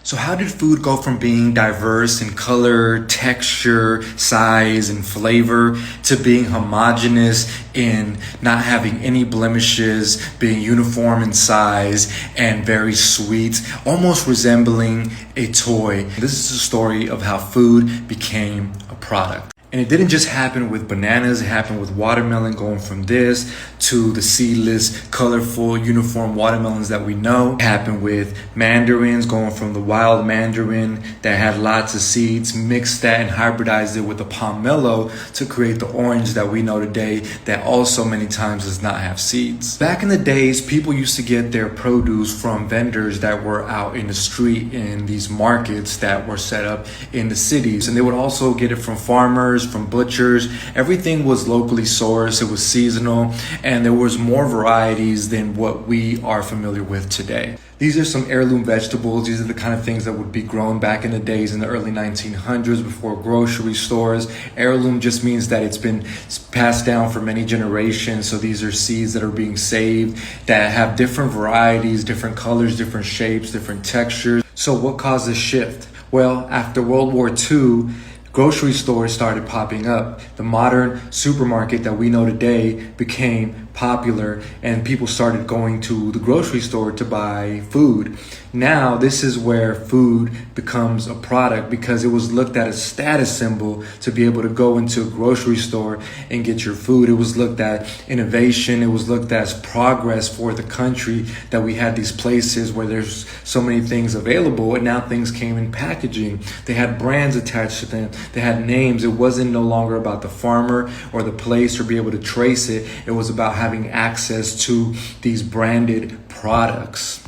So how did food go from being diverse in color, texture, size, and flavor to being homogeneous in not having any blemishes, being uniform in size, and very sweet, almost resembling a toy? This is a story of how food became a product. And it didn't just happen with bananas, it happened with watermelon, going from this to the seedless, colorful, uniform watermelons that we know. It happened with mandarins, going from the wild mandarin that had lots of seeds, mixed that and hybridized it with the pomelo to create the orange that we know today that also many times does not have seeds. Back in the days, people used to get their produce from vendors that were out in the street in these markets that were set up in the cities. And they would also get it from farmers, from butchers. Everything was locally sourced, it was seasonal, and there was more varieties than what we are familiar with today. These are some heirloom vegetables. These are the kind of things that would be grown back in the days in the early 1900s before grocery stores. Heirloom just means that it's been passed down for many generations. So these are seeds that are being saved that have different varieties, different colors, different shapes, different textures. So what caused this shift? Well, after World War II, grocery stores started popping up. The modern supermarket that we know today became popular and people started going to the grocery store to buy food. Now this is where food becomes a product because it was looked at as a status symbol to be able to go into a grocery store and get your food. It was looked at innovation. It was looked at as progress for the country that we had these places where there's so many things available, and now things came in packaging. They had brands attached to them. They had names. It wasn't no longer about the farmer or the place or be able to trace it. It was about having access to these branded products.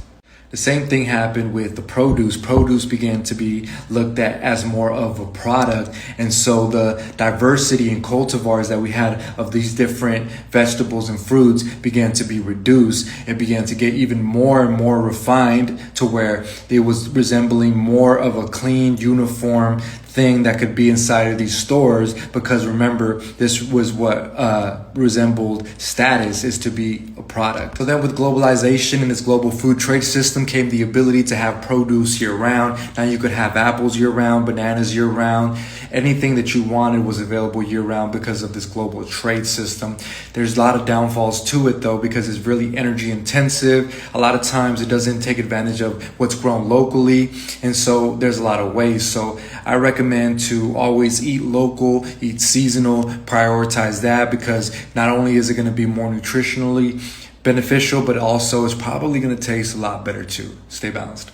The same thing happened with the produce. Produce began to be looked at as more of a product. And so the diversity in cultivars that we had of these different vegetables and fruits began to be reduced. It began to get even more and more refined to where it was resembling more of a clean, uniform thing that could be inside of these stores, because remember, this was what resembled status, is to be a product. So then with globalization and this global food trade system came the ability to have produce year round. Now you could have apples year round, bananas year round. Anything that you wanted was available year round because of this global trade system. There's a lot of downfalls to it though, because it's really energy intensive. A lot of times it doesn't take advantage of what's grown locally. And so there's a lot of waste. So I recommend to always eat local, eat seasonal, prioritize that, because not only is it going to be more nutritionally beneficial, but also it's probably going to taste a lot better too. Stay balanced.